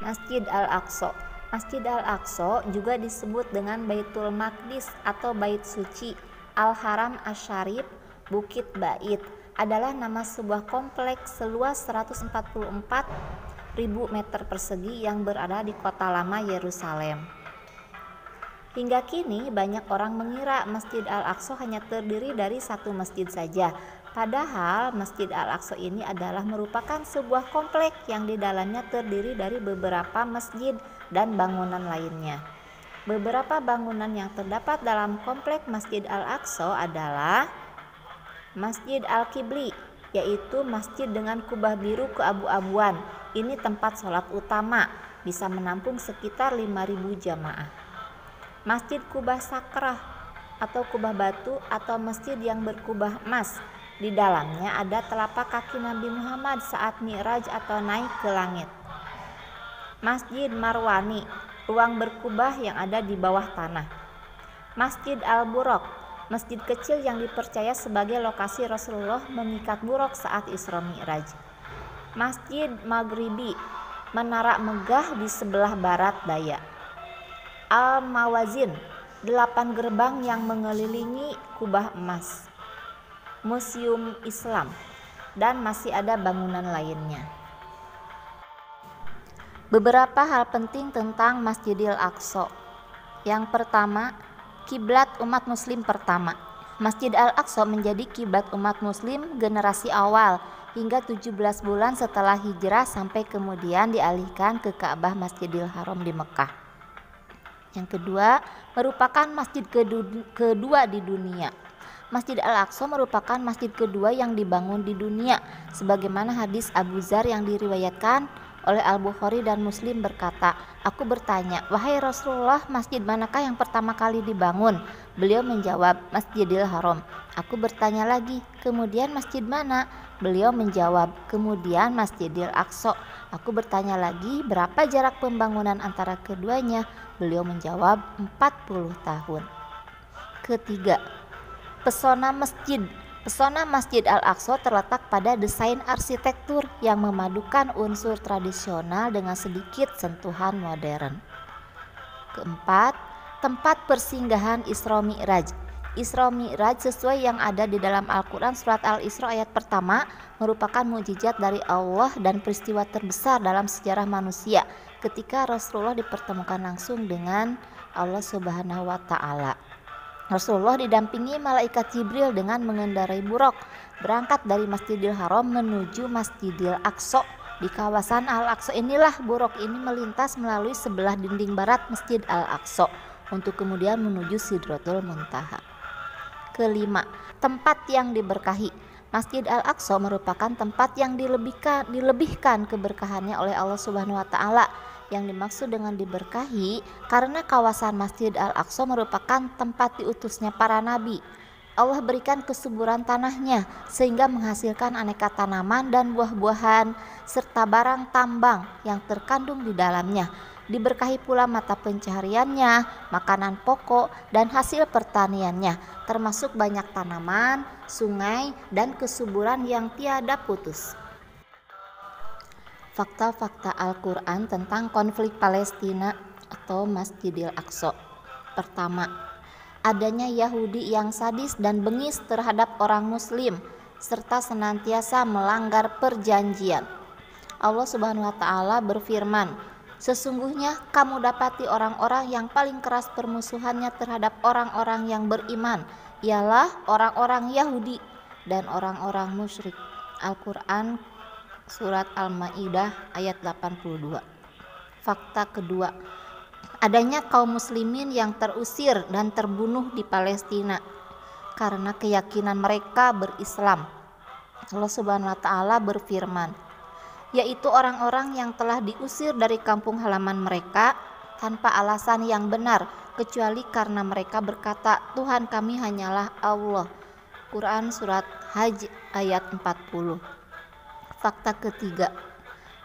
Masjid Al-Aqsa. Masjid Al-Aqsa juga disebut dengan Baitul Maqdis atau Bait Suci, Al-Haram Asy-Syarif, Bukit Bait, adalah nama sebuah kompleks seluas 144.000 meter persegi yang berada di kota lama Yerusalem. Hingga kini banyak orang mengira Masjid Al-Aqsa hanya terdiri dari satu masjid saja. Padahal Masjid Al-Aqsa ini adalah merupakan sebuah kompleks yang di dalamnya terdiri dari beberapa masjid dan bangunan lainnya. Beberapa bangunan yang terdapat dalam kompleks Masjid Al-Aqsa adalah Masjid Al-Qibli, yaitu masjid dengan kubah biru keabu-abuan. Ini tempat sholat utama, bisa menampung sekitar 5.000 jamaah. Masjid Kubah Sakrah atau kubah batu atau masjid yang berkubah emas. Di dalamnya ada telapak kaki Nabi Muhammad saat Mi'raj atau naik ke langit. Masjid Marwani, ruang berkubah yang ada di bawah tanah. Masjid Al-Buraq, masjid kecil yang dipercaya sebagai lokasi Rasulullah memikat buraq saat Isra Mi'raj. Masjid Maghribi, menara megah di sebelah barat daya. Al-Mawazin, 8 gerbang yang mengelilingi kubah emas. Museum Islam, dan masih ada bangunan lainnya. Beberapa hal penting tentang Masjidil Aqsa. Yang pertama, kiblat umat muslim pertama. Masjid Al-Aqsa menjadi kiblat umat muslim generasi awal hingga 17 bulan setelah hijrah sampai kemudian dialihkan ke Ka'bah Masjidil Haram di Mekah. Yang kedua, merupakan masjid kedua di dunia. Masjid Al-Aqsa merupakan masjid kedua yang dibangun di dunia, sebagaimana hadis Abu Dzar yang diriwayatkan oleh Al-Bukhari dan Muslim berkata, "Aku bertanya, wahai Rasulullah, masjid manakah yang pertama kali dibangun?" Beliau menjawab, "Masjidil Haram." Aku bertanya lagi, "Kemudian masjid mana?" Beliau menjawab, "Kemudian Masjidil Aqsa." Aku bertanya lagi, "Berapa jarak pembangunan antara keduanya?" Beliau menjawab, 40 tahun. Ketiga, pesona masjid. Pesona Masjid Al-Aqsa terletak pada desain arsitektur yang memadukan unsur tradisional dengan sedikit sentuhan modern. Keempat, tempat persinggahan Isra Mi'raj. Isra Mi'raj sesuai yang ada di dalam Al-Quran surat Al-Isra ayat pertama merupakan mukjizat dari Allah dan peristiwa terbesar dalam sejarah manusia ketika Rasulullah dipertemukan langsung dengan Allah Subhanahu wa Ta'ala. Rasulullah didampingi malaikat Jibril dengan mengendarai buraq berangkat dari Masjidil Haram menuju Masjidil Aqsa. Di kawasan Al-Aqsa inilah buraq ini melintas melalui sebelah dinding barat Masjid Al-Aqsa untuk kemudian menuju Sidratul Muntaha. Kelima, tempat yang diberkahi. Masjid Al-Aqsa merupakan tempat yang dilebihkan keberkahannya oleh Allah Subhanahu wa Ta'ala. Yang dimaksud dengan diberkahi karena kawasan Masjid Al-Aqsa merupakan tempat diutusnya para nabi. Allah berikan kesuburan tanahnya sehingga menghasilkan aneka tanaman dan buah-buahan serta barang tambang yang terkandung di dalamnya. Diberkahi pula mata pencahariannya, makanan pokok, dan hasil pertaniannya, termasuk banyak tanaman, sungai, dan kesuburan yang tiada putus. Fakta-fakta Al-Quran tentang konflik Palestina atau Masjidil Aqsa. Pertama, adanya Yahudi yang sadis dan bengis terhadap orang Muslim, serta senantiasa melanggar perjanjian. Allah Subhanahu wa Ta'ala berfirman, "Sesungguhnya kamu dapati orang-orang yang paling keras permusuhannya terhadap orang-orang yang beriman, ialah orang-orang Yahudi dan orang-orang musyrik." Al-Quran Surat Al-Maidah ayat 82. Fakta kedua, adanya kaum muslimin yang terusir dan terbunuh di Palestina karena keyakinan mereka berislam. Allah Subhanahu wa Ta'ala berfirman, yaitu orang-orang yang telah diusir dari kampung halaman mereka tanpa alasan yang benar kecuali karena mereka berkata, "Tuhan kami hanyalah Allah." Quran Surat Hajj ayat 40. Fakta ketiga,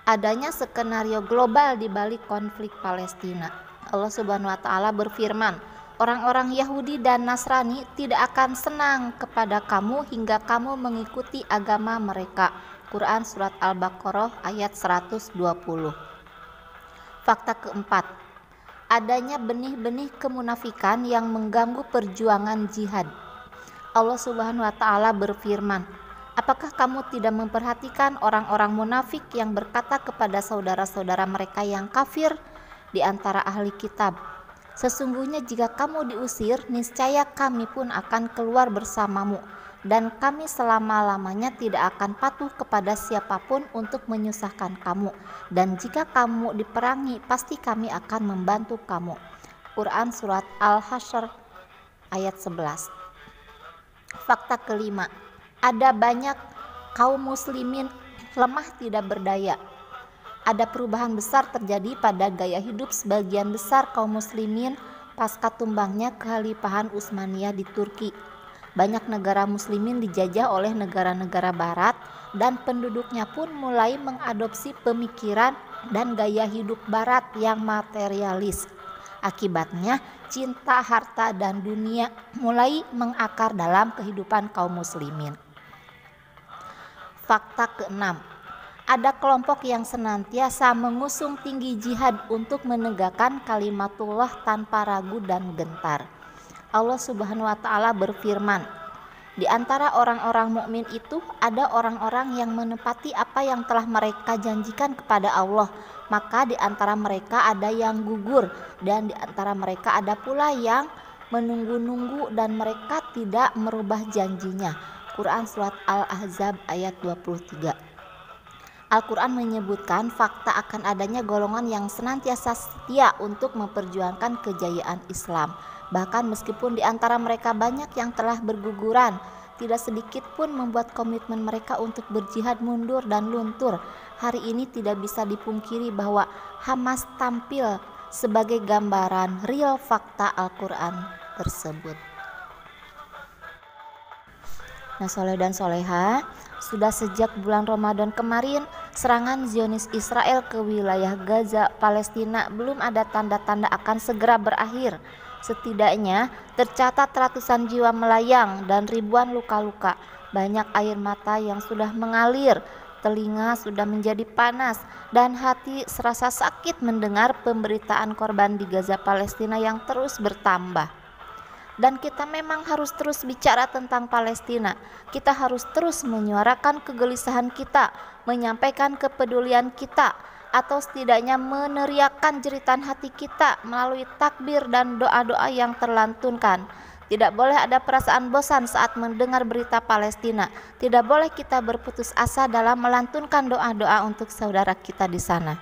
adanya skenario global di balik konflik Palestina. Allah Subhanahu wa Ta'ala berfirman, orang-orang Yahudi dan Nasrani tidak akan senang kepada kamu hingga kamu mengikuti agama mereka. Quran Surat Al-Baqarah ayat 120. Fakta keempat, adanya benih-benih kemunafikan yang mengganggu perjuangan jihad. Allah Subhanahu wa taala berfirman, apakah kamu tidak memperhatikan orang-orang munafik yang berkata kepada saudara-saudara mereka yang kafir di antara ahli kitab, sesungguhnya jika kamu diusir, niscaya kami pun akan keluar bersamamu, dan kami selama-lamanya tidak akan patuh kepada siapapun untuk menyusahkan kamu, dan jika kamu diperangi, pasti kami akan membantu kamu. Quran Surat Al-Hasyr ayat 11. Fakta kelima, ada banyak kaum muslimin lemah tidak berdaya. Ada perubahan besar terjadi pada gaya hidup sebagian besar kaum muslimin pasca tumbangnya Kekhalifahan Utsmaniyah di Turki. Banyak negara muslimin dijajah oleh negara-negara barat dan penduduknya pun mulai mengadopsi pemikiran dan gaya hidup barat yang materialis. Akibatnya, cinta harta dan dunia mulai mengakar dalam kehidupan kaum muslimin. Fakta keenam, ada kelompok yang senantiasa mengusung tinggi jihad untuk menegakkan kalimatullah tanpa ragu dan gentar. Allah Subhanahu wa taala berfirman, di antara orang-orang mukmin itu ada orang-orang yang menepati apa yang telah mereka janjikan kepada Allah, maka di antara mereka ada yang gugur dan di antara mereka ada pula yang menunggu-nunggu dan mereka tidak merubah janjinya. Quran Surat Al-Ahzab ayat 23. Al-Quran menyebutkan fakta akan adanya golongan yang senantiasa setia untuk memperjuangkan kejayaan Islam. Bahkan meskipun di antara mereka banyak yang telah berguguran, tidak sedikit pun membuat komitmen mereka untuk berjihad mundur dan luntur. Hari ini tidak bisa dipungkiri bahwa Hamas tampil sebagai gambaran real fakta Al-Quran tersebut. Nah, soleh dan soleha, sudah sejak bulan Ramadan kemarin, serangan Zionis Israel ke wilayah Gaza, Palestina belum ada tanda-tanda akan segera berakhir. Setidaknya tercatat ratusan jiwa melayang dan ribuan luka-luka. Banyak air mata yang sudah mengalir, telinga sudah menjadi panas, dan hati serasa sakit mendengar pemberitaan korban di Gaza, Palestina yang terus bertambah. Dan kita memang harus terus bicara tentang Palestina. Kita harus terus menyuarakan kegelisahan kita, menyampaikan kepedulian kita, atau setidaknya meneriakkan jeritan hati kita melalui takbir dan doa-doa yang terlantunkan. Tidak boleh ada perasaan bosan saat mendengar berita Palestina. Tidak boleh kita berputus asa dalam melantunkan doa-doa untuk saudara kita di sana.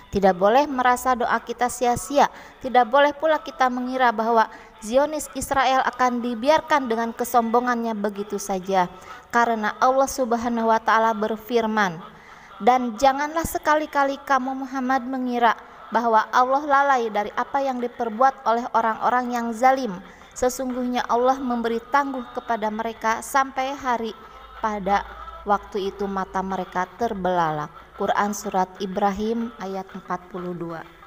Tidak boleh merasa doa kita sia-sia. Tidak boleh pula kita mengira bahwa Zionis Israel akan dibiarkan dengan kesombongannya begitu saja. Karena Allah Subhanahu wa taala berfirman, dan janganlah sekali-kali kamu Muhammad mengira bahwa Allah lalai dari apa yang diperbuat oleh orang-orang yang zalim. Sesungguhnya Allah memberi tangguh kepada mereka sampai hari pada waktu itu mata mereka terbelalak. Quran Surat Ibrahim ayat 42.